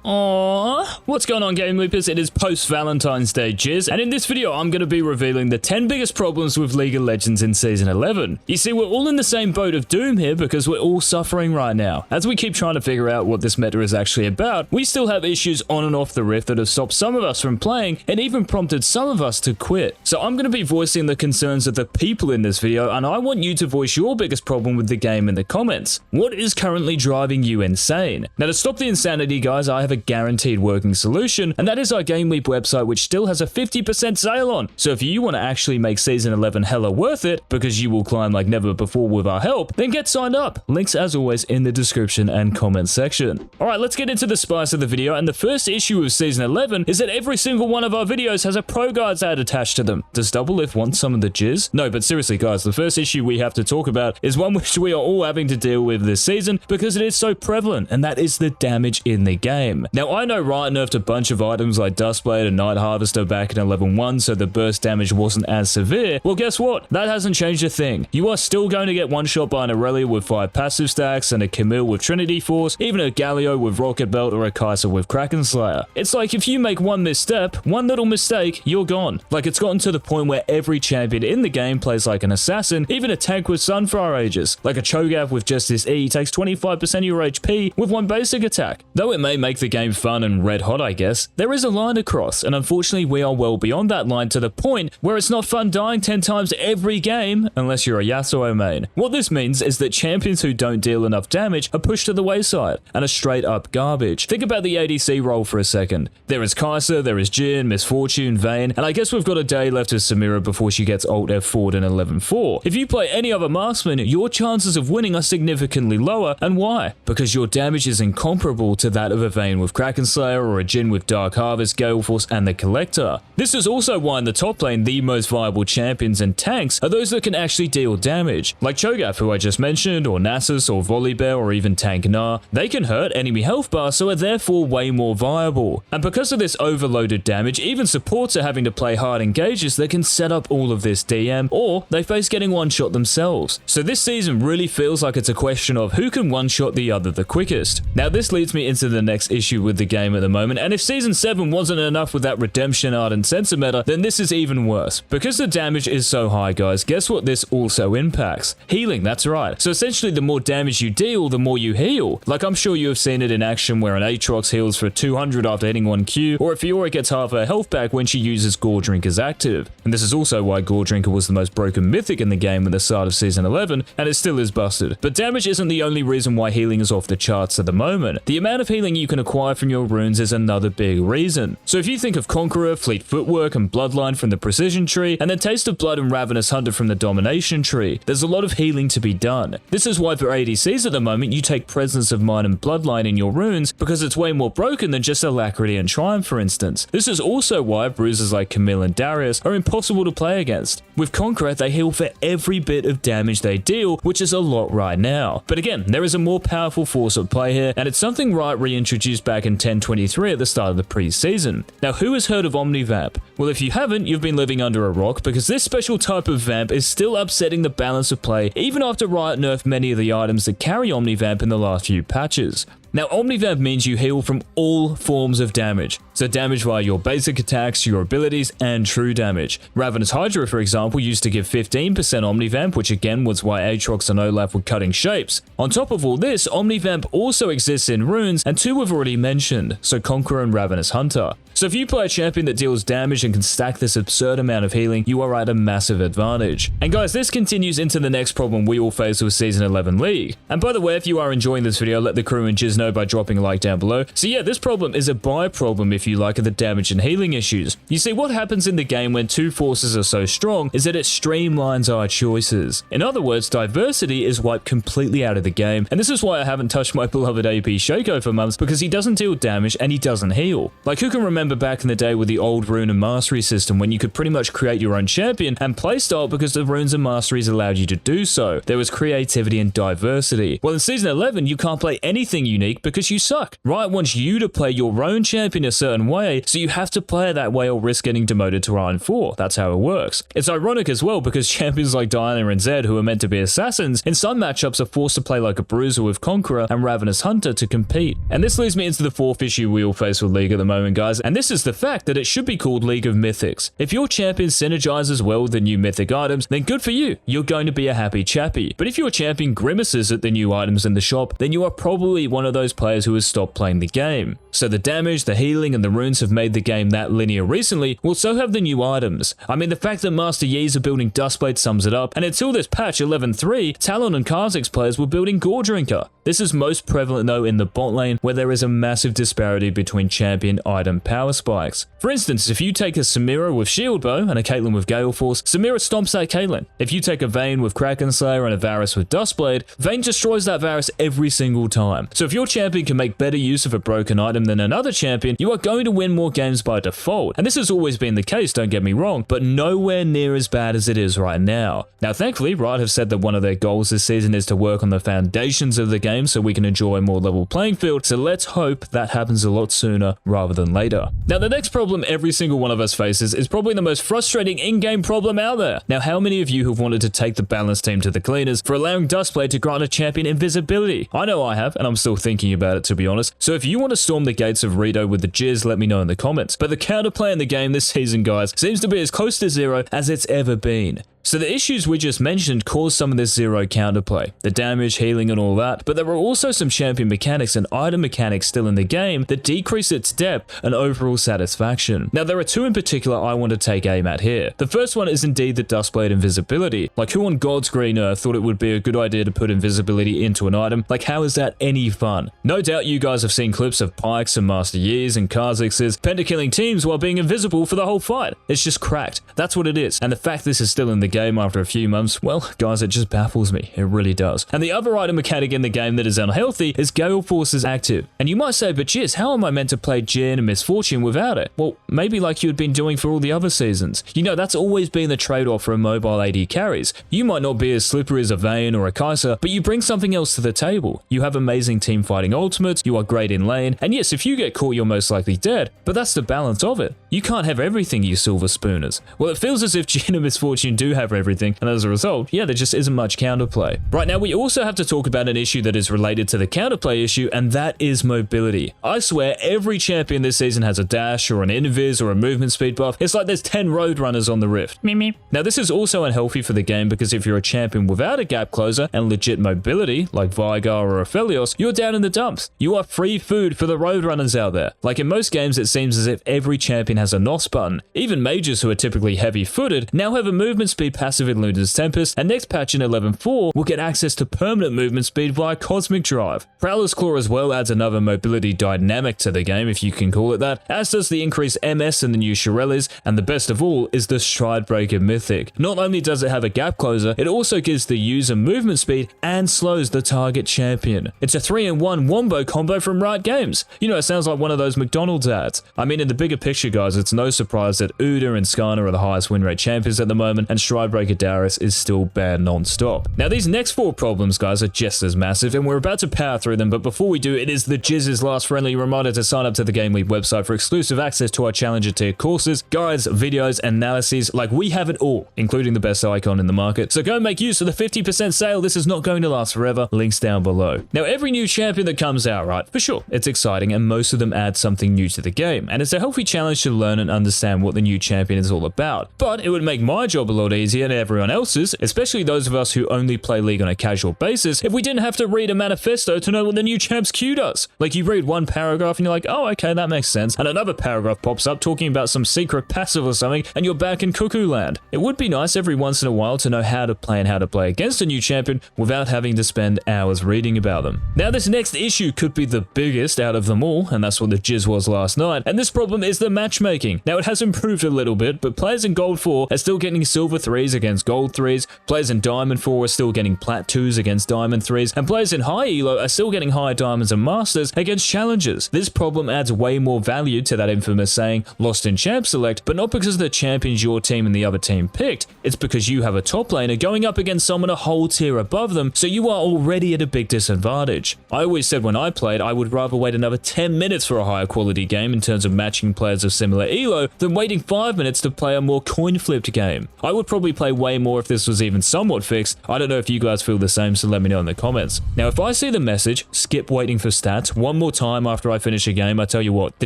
Aww. What's going on, GameLeapers? It is post-Valentine's Day, Jizz, and in this video I'm going to be revealing the 10 biggest problems with League of Legends in Season 11. You see, we're all in the same boat of doom here because we're all suffering right now. As we keep trying to figure out what this meta is actually about, we still have issues on and off the Rift that have stopped some of us from playing and even prompted some of us to quit. So I'm going to be voicing the concerns of the people in this video, and I want you to voice your biggest problem with the game in the comments. What is currently driving you insane? Now, to stop the insanity, guys, I have a guaranteed working solution, and that is our GameLeap website, which still has a 50% sale on. So if you want to actually make Season 11 hella worth it, because you will climb like never before with our help, then get signed up. Links, as always, in the description and comment section. Alright, let's get into the spice of the video, and the first issue of Season 11 is that every single one of our videos has a Pro Guides ad attached to them. Does Doublelift want some of the jizz? No, but seriously, guys, the first issue we have to talk about is one which we are all having to deal with this season because it is so prevalent, and that is the damage in the game. Now, I know Riot nerfed a bunch of items like Dustblade and Night Harvester back in 11.1, so the burst damage wasn't as severe. Well, guess what? That hasn't changed a thing. You are still going to get one-shot by an Aurelia with 5 passive stacks, and a Camille with Trinity Force, even a Galio with Rocket Belt, or a Kai'Sa with Kraken Slayer. It's like if you make one misstep, one little mistake, you're gone. Like, it's gotten to the point where every champion in the game plays like an assassin, even a tank with Sunfire Aegis. Like a Cho'Gath with just this E takes 25% of your HP with one basic attack. Though it may make the game fun and red hot, I guess, there is a line to cross, and unfortunately we are well beyond that line to the point where it's not fun dying 10 times every game unless you're a Yasuo main. What this means is that champions who don't deal enough damage are pushed to the wayside and are straight up garbage. Think about the ADC role for a second. There is Kai'Sa, there is Jhin, Miss Fortune, Vayne, and I guess we've got a day left with Samira before she gets ult F4'd in 11.4. If you play any other marksman, your chances of winning are significantly lower, and why? Because your damage is incomparable to that of a Vayne with Kraken Slayer or a Jhin with Dark Harvest, Gale Force, and the Collector. This is also why in the top lane, the most viable champions and tanks are those that can actually deal damage. Like Cho'Gath, who I just mentioned, or Nasus, or Volibear, or even Tank Gnar. They can hurt enemy health bar, so are therefore way more viable. And because of this overloaded damage, even supports are having to play hard engages that can set up all of this DM, or they face getting one-shot themselves. So this season really feels like it's a question of who can one-shot the other the quickest. Now, this leads me into the next issue with the game at the moment, and if Season 7 wasn't enough with that redemption art and sensor meta, then this is even worse. Because the damage is so high, guys, guess what this also impacts? Healing, that's right. So essentially, the more damage you deal, the more you heal. Like, I'm sure you have seen it in action where an Aatrox heals for 200 after hitting one Q, or a Fiora gets half her health back when she uses Gore Drinker's active. And this is also why Gore Drinker was the most broken mythic in the game at the start of Season 11, and it still is busted. But damage isn't the only reason why healing is off the charts at the moment. The amount of healing you can acquire from your runes is another big reason. So if you think of Conqueror, Fleet Footwork, and Bloodline from the Precision tree, and then Taste of Blood and Ravenous Hunter from the Domination tree, there's a lot of healing to be done. This is why for ADCs at the moment, you take Presence of Mind and Bloodline in your runes, because it's way more broken than just Alacrity and Triumph, for instance. This is also why bruisers like Camille and Darius are impossible to play against. With Conqueror, they heal for every bit of damage they deal, which is a lot right now. But again, there is a more powerful force at play here, and it's something Riot reintroduced back in 10.23 at the start of the pre-season. Now, who has heard of Omnivamp? Well, if you haven't, you've been living under a rock, because this special type of vamp is still upsetting the balance of play even after Riot nerfed many of the items that carry Omnivamp in the last few patches. Now, Omnivamp means you heal from all forms of damage. So damage via your basic attacks, your abilities, and true damage. Ravenous Hydra, for example, used to give 15% Omnivamp, which again was why Aatrox and Olaf were cutting shapes. On top of all this, Omnivamp also exists in runes, and 2 we've already mentioned, so Conqueror and Ravenous Hunter. So if you play a champion that deals damage and can stack this absurd amount of healing, you are at a massive advantage. And guys, this continues into the next problem we all face with Season 11 League. And by the way, if you are enjoying this video, let the crew and Jizz know by dropping a like down below. So yeah, this problem is a by-problem, if you like, of the damage and healing issues. You see, what happens in the game when 2 forces are so strong is that it streamlines our choices. In other words, diversity is wiped completely out of the game, and this is why I haven't touched my beloved AP Shaco for months, because he doesn't deal damage and he doesn't heal. Like, who can remember back in the day with the old rune and mastery system when you could pretty much create your own champion and playstyle because the runes and masteries allowed you to do so? There was creativity and diversity. Well, in Season 11, you can't play anything unique because you suck. Riot wants you to play your own champion a certain certain way, so you have to play it that way or risk getting demoted to Iron 4. That's how it works. It's ironic as well because champions like Diana and Zed, who are meant to be assassins, in some matchups are forced to play like a Bruiser with Conqueror and Ravenous Hunter to compete. And this leads me into the fourth issue we all face with League at the moment, guys, and this is the fact that it should be called League of Mythics. If your champion synergizes well with the new mythic items, then good for you. You're going to be a happy chappy. But if your champion grimaces at the new items in the shop, then you are probably one of those players who has stopped playing the game. So the damage, the healing, and the runes have made the game that linear recently, well, so have the new items. I mean, the fact that Master Yi's are building Dustblade sums it up, and until this patch 11.3, Talon and Kha'Zix players were building Gore Drinker. This is most prevalent though in the bot lane, where there is a massive disparity between champion item power spikes. For instance, if you take a Samira with Shield Bow and a Caitlyn with Gale Force, Samira stomps that Caitlyn. If you take a Vayne with Kraken Slayer and a Varus with Dustblade, Vayne destroys that Varus every single time. So if your champion can make better use of a broken item than another champion, you are going to win more games by default. And this has always been the case, don't get me wrong, but nowhere near as bad as it is right now. Now, thankfully, Riot have said that one of their goals this season is to work on the foundations of the game so we can enjoy a more level playing field, so let's hope that happens a lot sooner rather than later. Now, the next problem every single one of us faces is probably the most frustrating in-game problem out there. Now, how many of you have wanted to take the balance team to the cleaners for allowing Dustblade to grant a champion invisibility? I know I have, and I'm still thinking about it, to be honest. So if you want to storm the gates of Rito with the jizz, let me know in the comments. But the counterplay in the game this season, guys, seems to be as close to zero as it's ever been. So the issues we just mentioned caused some of this zero counterplay, the damage, healing, and all that, but there were also some champion mechanics and item mechanics still in the game that decrease its depth and overall satisfaction. Now, there are two in particular I want to take aim at here. The first one is indeed the Dustblade invisibility. Like, who on God's green earth thought it would be a good idea to put invisibility into an item? Like, how is that any fun? No doubt you guys have seen clips of Pikes and Master Yi's and Kha'Zix's penta-killing teams while being invisible for the whole fight. It's just cracked. That's what it is. And the fact this is still in the game after a few months, well, guys, it just baffles me. It really does. And the other item mechanic in the game that is unhealthy is Gale Force's active. And you might say, but Jizz, how am I meant to play Jhin and Misfortune without it? Well, maybe like you had been doing for all the other seasons. You know, that's always been the trade-off for mobile AD carries. You might not be as slippery as a Vayne or a Kai'Sa, but you bring something else to the table. You have amazing team fighting ultimates, you are great in lane, and yes, if you get caught, you're most likely dead, but that's the balance of it. You can't have everything, you silver spooners. Well, it feels as if Jhin and Misfortune do have everything, and as a result, yeah, there just isn't much counterplay. Right now, we also have to talk about an issue that is related to the counterplay issue, and that is mobility. I swear, every champion this season has a dash or an invis or a movement speed buff. It's like there's 10 Roadrunners on the Rift. Meep. Now, this is also unhealthy for the game because if you're a champion without a gap closer and legit mobility, like Veigar or Aphelios, you're down in the dumps. You are free food for the Roadrunners out there. Like in most games, it seems as if every champion has a NOS button. Even mages who are typically heavy-footed now have a movement speed passive in Luna's Tempest, and next patch in 11.4 will get access to permanent movement speed via Cosmic Drive. Prowler's Claw as well adds another mobility dynamic to the game, if you can call it that, as does the increased MS in the new Shirelles, and the best of all is the Stridebreaker Mythic. Not only does it have a gap closer, it also gives the user movement speed and slows the target champion. It's a 3-in-1 wombo combo from Riot Games. You know, it sounds like one of those McDonald's ads. I mean, in the bigger picture, guys, it's no surprise that Uda and Skarner are the highest win rate champions at the moment, and Stridebreaker Darius is still banned non-stop. Now, these next 4 problems, guys, are just as massive, and we're about to power through them, but before we do, it is the Jizz's last friendly reminder to sign up to the GameLeap website for exclusive access to our Challenger tier courses, guides, videos, analyses, like we have it all, including the best icon in the market. So go make use of the 50% sale. This is not going to last forever. Links down below. Now, every new champion that comes out, right, for sure, it's exciting, and most of them add something new to the game, and it's a healthy challenge to learn and understand what the new champion is all about. But it would make my job a lot easier and everyone else's, especially those of us who only play League on a casual basis, if we didn't have to read a manifesto to know what the new champ's Q does. Like, you read one paragraph and you're like, oh, okay, that makes sense, and another paragraph pops up talking about some secret passive or something, and you're back in cuckoo land. It would be nice every once in a while to know how to play and how to play against a new champion without having to spend hours reading about them. Now, this next issue could be the biggest out of them all, and that's what the Jizz was last night, and this problem is the matchmaking. Now, it has improved a little bit, but players in Gold 4 are still getting Silver 3 3s against gold 3s, players in diamond 4 are still getting plat 2s against diamond 3s, and players in high elo are still getting higher diamonds and masters against challengers. This problem adds way more value to that infamous saying, lost in champ select, but not because of the champions your team and the other team picked, it's because you have a top laner going up against someone a whole tier above them, so you are already at a big disadvantage. I always said when I played, I would rather wait another 10 minutes for a higher quality game in terms of matching players of similar elo than waiting 5 minutes to play a more coin-flipped game. I would probably play way more if this was even somewhat fixed. I don't know if you guys feel the same, so let me know in the comments. Now, if I see the message, skip waiting for stats, one more time after I finish a game, I tell you what, the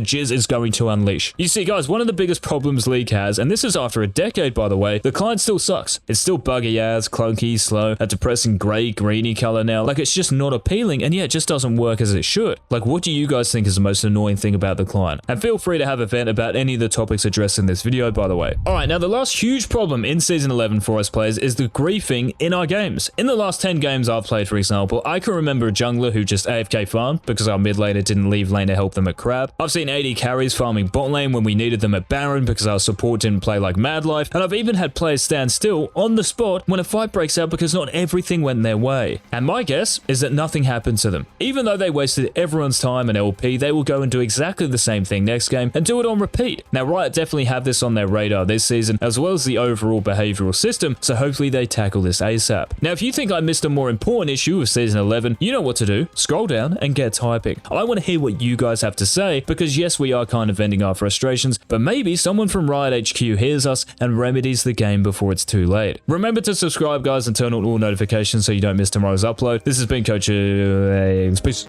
jizz is going to unleash. You see, guys, one of the biggest problems League has, and this is after a decade, by the way, the client still sucks. It's still buggy as, clunky, slow, a depressing grey, greeny color now. Like, it's just not appealing, and yeah, it just doesn't work as it should. Like, what do you guys think is the most annoying thing about the client? And feel free to have a vent about any of the topics addressed in this video, by the way. Alright, now the last huge problem in Season 11 for us players is the griefing in our games. In the last 10 games I've played, for example, I can remember a jungler who just AFK farmed because our mid laner didn't leave lane to help them at crab. I've seen AD carries farming bot lane when we needed them at Baron because our support didn't play like mad life, and I've even had players stand still on the spot when a fight breaks out because not everything went their way. And my guess is that nothing happened to them. Even though they wasted everyone's time and LP, they will go and do exactly the same thing next game and do it on repeat. Now, Riot definitely have this on their radar this season, as well as the overall behavioral system, so hopefully they tackle this ASAP. Now, if you think I missed a more important issue of Season 11, you know what to do. Scroll down and get typing. I want to hear what you guys have to say, because yes, we are kind of venting our frustrations, but maybe someone from Riot HQ hears us and remedies the game before it's too late. Remember to subscribe, guys, and turn on all notifications so you don't miss tomorrow's upload. This has been Coach Peace.